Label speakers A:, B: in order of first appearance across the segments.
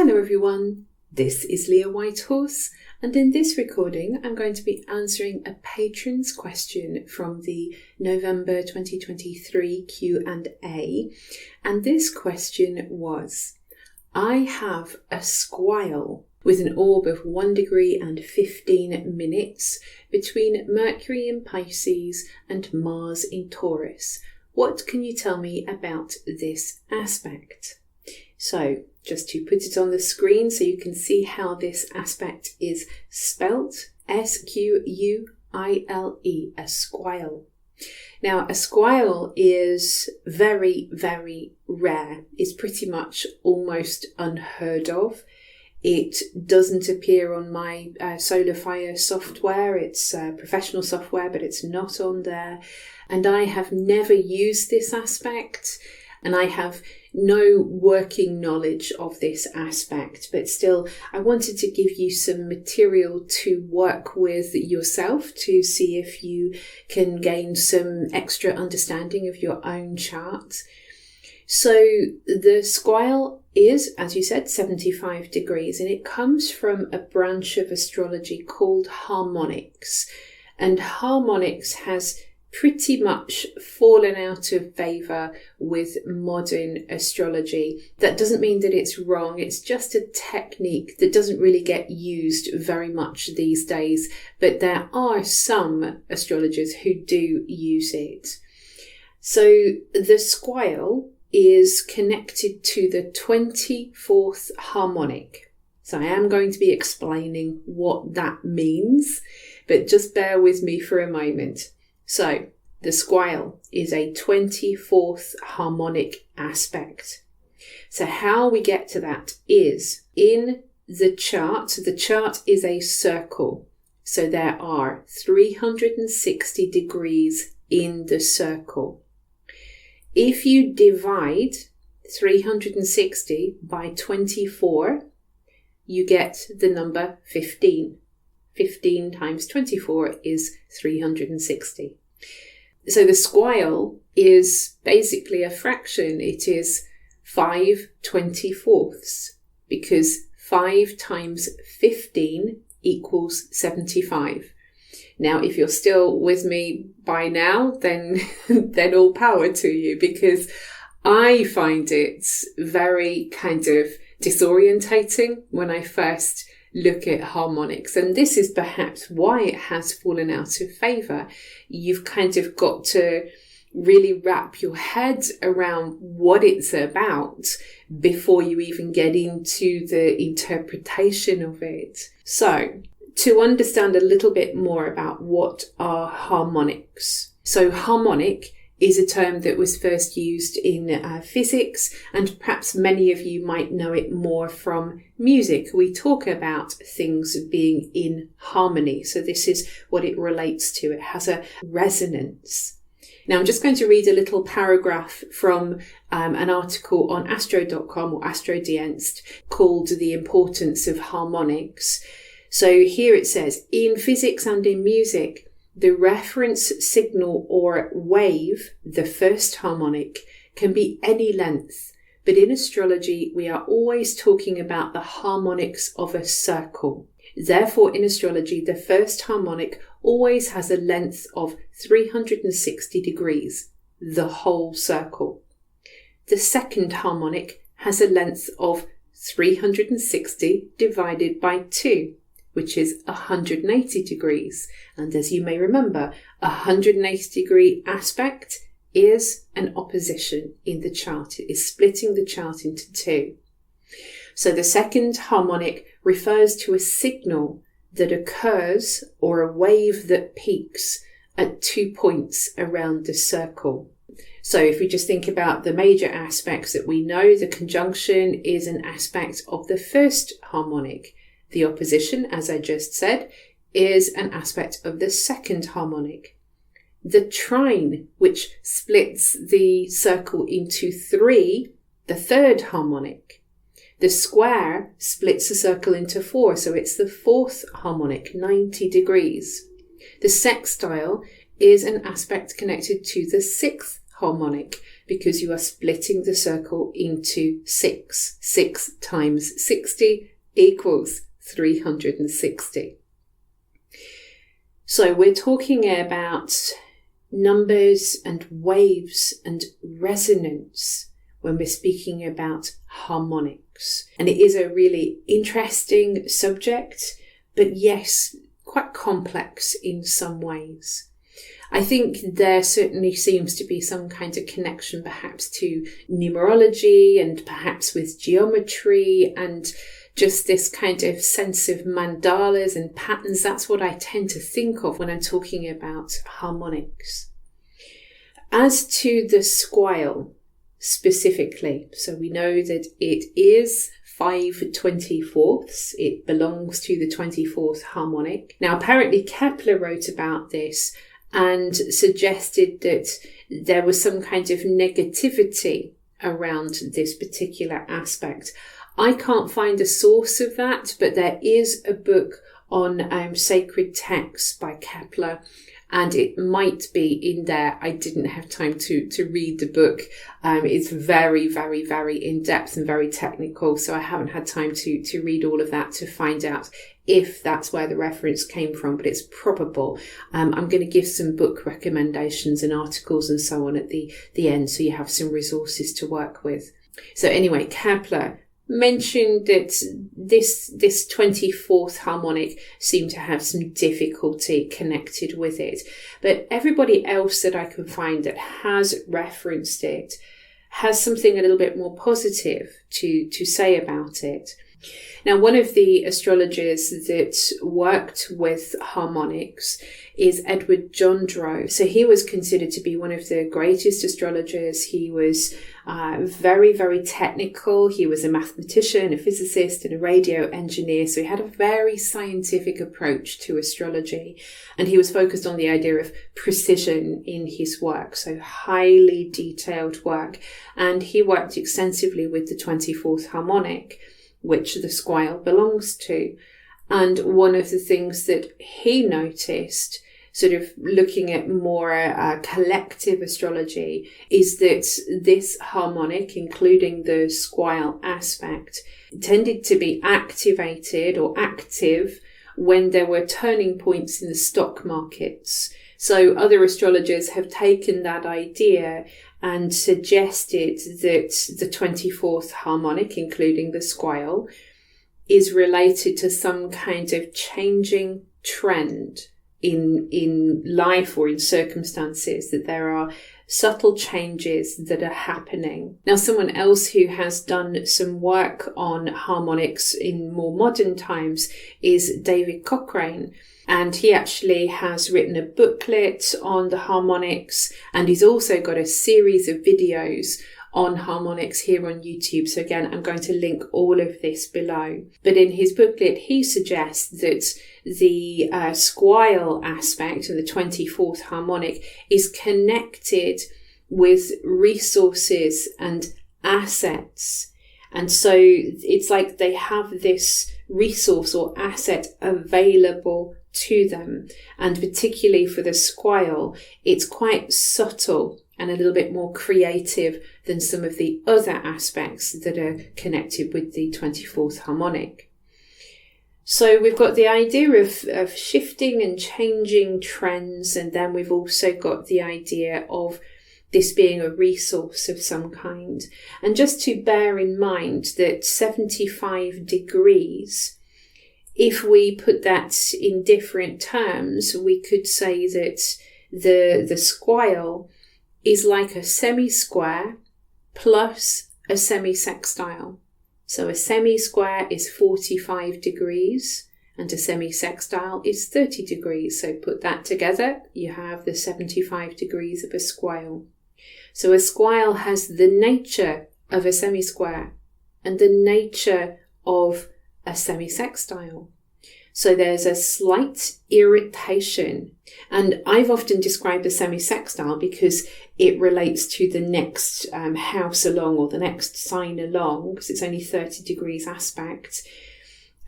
A: Hello everyone, this is Leah Whitehorse, and in this recording I'm going to be answering a patron's question from the November 2023 Q&A, and this question was: I have a squile with an orb of 1 degree and 15 minutes between Mercury in Pisces and Mars in Taurus. What can you tell me about this aspect? So, just to put it on the screen so you can see how this aspect is spelt, S-Q-U-I-L-E, a squile. Now, a squile is very, very rare. It's pretty much almost unheard of. It doesn't appear on my SolarFire software. It's professional software, but it's not on there. And I have never used this aspect, and I have no working knowledge of this aspect, but still I wanted to give you some material to work with yourself to see if you can gain some extra understanding of your own chart. So the squile is, as you said, 75 degrees, and it comes from a branch of astrology called Harmonics. And Harmonics has pretty much fallen out of favour with modern astrology. That doesn't mean that it's wrong, it's just a technique that doesn't really get used very much these days, but there are some astrologers who do use it. So the squile is connected to the 24th harmonic. So I am going to be explaining what that means, but just bear with me for a moment. So, the squile is a 24th harmonic aspect. So how we get to that is in the chart is a circle. So there are 360 degrees in the circle. If you divide 360 by 24, you get the number 15. 15 times 24 is 360. So the squile is basically a fraction. It is 5/24, because 5 times 15 equals 75. Now, if you're still with me by now, then all power to you, because I find it very kind of disorientating when I first look at harmonics, and this is perhaps why it has fallen out of favour. You've kind of got to really wrap your head around what it's about before you even get into the interpretation of it. So, to understand a little bit more about what are harmonics. So harmonic is a term that was first used in physics, and perhaps many of you might know it more from music. We talk about things being in harmony, so this is what it relates to. It has a resonance. Now I'm just going to read a little paragraph from an article on astro.com or Astrodienst called The Importance of Harmonics. So here it says, in physics and in music, the reference signal or wave, the first harmonic, can be any length, but in astrology we are always talking about the harmonics of a circle. Therefore, in astrology, the first harmonic always has a length of 360 degrees, the whole circle. The second harmonic has a length of 360 divided by 2. Which is 180 degrees. And as you may remember, a 180 degree aspect is an opposition in the chart. It is splitting the chart into two. So the second harmonic refers to a signal that occurs, or a wave that peaks, at 2 points around the circle. So if we just think about the major aspects that we know, the conjunction is an aspect of the first harmonic. The opposition, as I just said, is an aspect of the second harmonic. The trine, which splits the circle into 3, the third harmonic. The square splits the circle into 4, so it's the fourth harmonic, 90 degrees. The sextile is an aspect connected to the sixth harmonic, because you are splitting the circle into 6. 6 times 60 equals 360. So we're talking about numbers and waves and resonance when we're speaking about harmonics. And it is a really interesting subject, but yes, quite complex in some ways. I think there certainly seems to be some kind of connection perhaps to numerology and perhaps with geometry and just this kind of sense of mandalas and patterns. That's what I tend to think of when I'm talking about harmonics. As to the squile specifically, so we know that it is 5/24. It belongs to the 24th harmonic. Now, apparently Kepler wrote about this and suggested that there was some kind of negativity around this particular aspect. I can't find a source of that, but there is a book on sacred texts by Kepler, and it might be in there. I didn't have time to read the book. It's very, very, very in-depth and very technical, so I haven't had time to read all of that to find out if that's where the reference came from, but it's probable. I'm going to give some book recommendations and articles and so on at the end, so you have some resources to work with. So anyway, Kepler mentioned that this 24th harmonic seemed to have some difficulty connected with it. But everybody else that I can find that has referenced it has something a little bit more positive to say about it. Now, one of the astrologers that worked with harmonics is Edward Jondro. So he was considered to be one of the greatest astrologers. He was very, very technical. He was a mathematician, a physicist, and a radio engineer. So he had a very scientific approach to astrology. And he was focused on the idea of precision in his work. So highly detailed work. And he worked extensively with the 24th harmonic, which the squile belongs to. And one of the things that he noticed, sort of looking at more collective astrology, is that this harmonic, including the squile aspect, tended to be activated or active when there were turning points in the stock markets. So other astrologers have taken that idea and suggested that the 24th harmonic, including the squile, is related to some kind of changing trend in life or in circumstances, that there are subtle changes that are happening. Now, someone else who has done some work on harmonics in more modern times is David Cochrane. And he actually has written a booklet on the harmonics, and he's also got a series of videos on harmonics here on YouTube. So again, I'm going to link all of this below. But in his booklet, he suggests that the squile aspect of the 24th harmonic is connected with resources and assets. And so it's like they have this resource or asset available to them. And particularly for the squile, it's quite subtle and a little bit more creative than some of the other aspects that are connected with the 24th harmonic. So we've got the idea of shifting and changing trends, and then we've also got the idea of this being a resource of some kind. And just to bear in mind that 75 degrees, if we put that in different terms, we could say that the squile is like a semi-square plus a semi-sextile. So a semi-square is 45 degrees and a semi-sextile is 30 degrees. So put that together, you have the 75 degrees of a squile. So a squile has the nature of a semi-square and the nature of a semi-sextile. So there's a slight irritation. And I've often described the semi-sextile because it relates to the next house along, or the next sign along, because it's only 30 degrees aspect,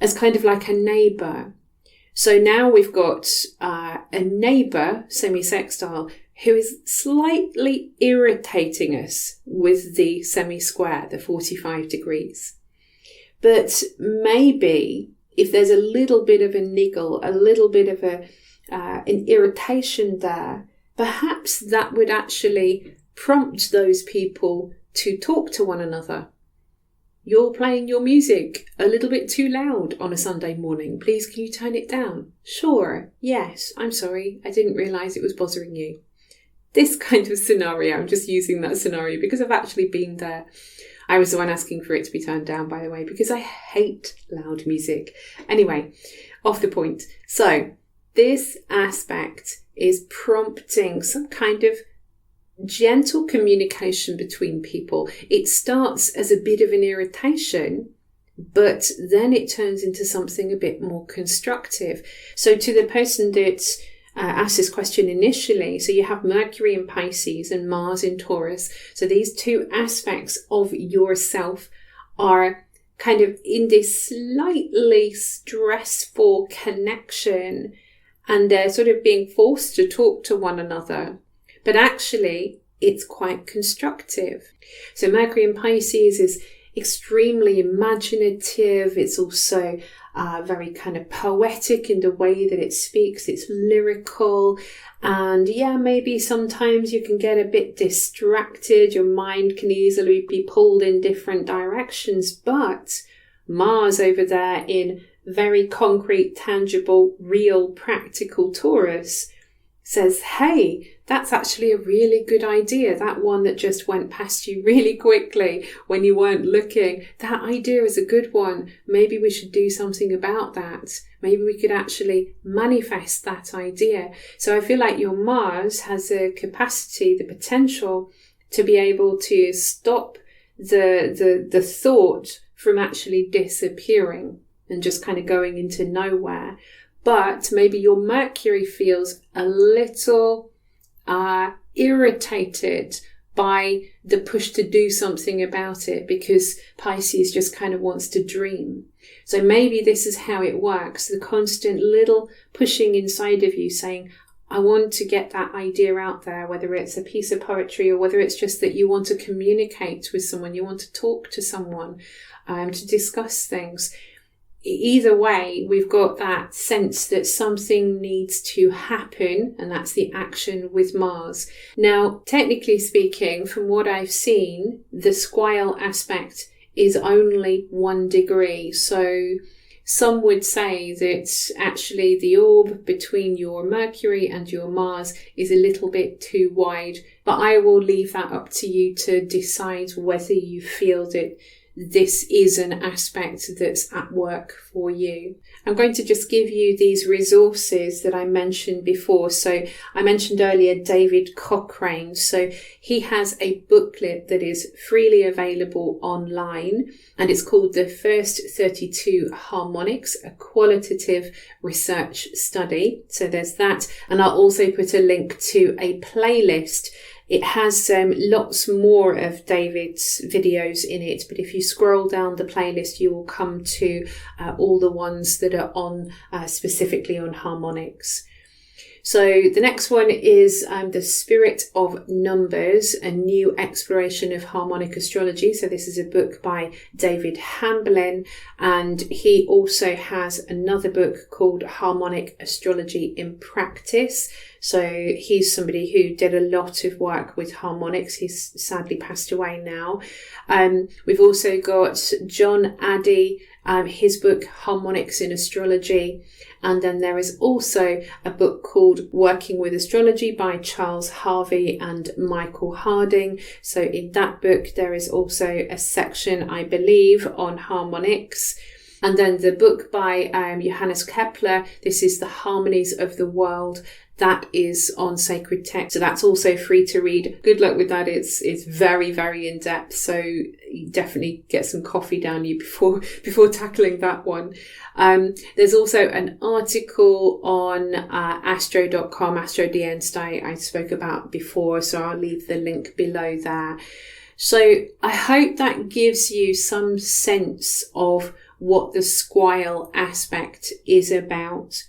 A: as kind of like a neighbour. So now we've got a neighbour, semi-sextile, who is slightly irritating us with the semi-square, the 45 degrees. But maybe if there's a little bit of a niggle, a little bit of an irritation there, perhaps that would actually prompt those people to talk to one another. You're playing your music a little bit too loud on a Sunday morning. Please, can you turn it down? Sure. Yes. I'm sorry. I didn't realise it was bothering you. This kind of scenario, I'm just using that scenario because I've actually been there. I was the one asking for it to be turned down, by the way, because I hate loud music. Anyway, off the point. So this aspect is prompting some kind of gentle communication between people. It starts as a bit of an irritation, but then it turns into something a bit more constructive. So to the person that asked this question initially, so you have Mercury in Pisces and Mars in Taurus. So these two aspects of yourself are kind of in this slightly stressful connection, and they're sort of being forced to talk to one another. But actually, it's quite constructive. So Mercury in Pisces is extremely imaginative. It's also very kind of poetic in the way that it speaks. It's lyrical. And yeah, maybe sometimes you can get a bit distracted. Your mind can easily be pulled in different directions. But Mars over there in very concrete, tangible, real, practical Taurus says, hey, that's actually a really good idea. That one that just went past you really quickly when you weren't looking, that idea is a good one. Maybe we should do something about that. Maybe we could actually manifest that idea. So I feel like your Mars has a capacity, the potential to be able to stop the thought from actually disappearing and just kind of going into nowhere. But maybe your Mercury feels a little irritated by the push to do something about it, because Pisces just kind of wants to dream. So maybe this is how it works. The constant little pushing inside of you saying, I want to get that idea out there, whether it's a piece of poetry or whether it's just that you want to communicate with someone, you want to talk to someone, to discuss things. Either way, we've got that sense that something needs to happen, and that's the action with Mars. Now, technically speaking, from what I've seen, the Squile aspect is only 1 degree. So some would say that actually the orb between your Mercury and your Mars is a little bit too wide. But I will leave that up to you to decide whether you feel that this is an aspect that's at work for you. I'm going to just give you these resources that I mentioned before. So I mentioned earlier David Cochrane. So he has a booklet that is freely available online, and it's called The First 32 Harmonics, a qualitative research study. So there's that. And I'll also put a link to a playlist. It has lots more of David's videos in it, but if you scroll down the playlist, you will come to all the ones that are on specifically on harmonics. So the next one is The Spirit of Numbers, a new exploration of harmonic astrology. So this is a book by David Hamblin, and he also has another book called Harmonic Astrology in Practice. So he's somebody who did a lot of work with harmonics. He's sadly passed away now. We've also got John Addey, his book Harmonics in Astrology. And then there is also a book called Working with Astrology by Charles Harvey and Michael Harding. So in that book, there is also a section, I believe, on harmonics. And then the book by Johannes Kepler, this is The Harmonies of the World. That is on sacred text. So that's also free to read. Good luck with that. It's very, very in depth. So you definitely get some coffee down you before tackling that one. There's also an article on astro.com, AstroDNs I spoke about before. So I'll leave the link below there. So I hope that gives you some sense of what the Squile aspect is about.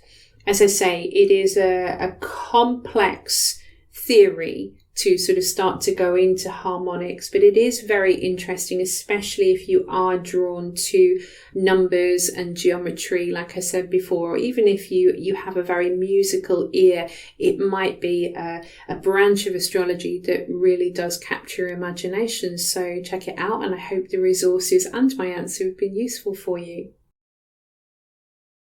A: As I say, it is a complex theory to sort of start to go into harmonics, but it is very interesting, especially if you are drawn to numbers and geometry, like I said before, or even if you have a very musical ear, it might be a branch of astrology that really does capture your imagination. So check it out, and I hope the resources and my answer have been useful for you.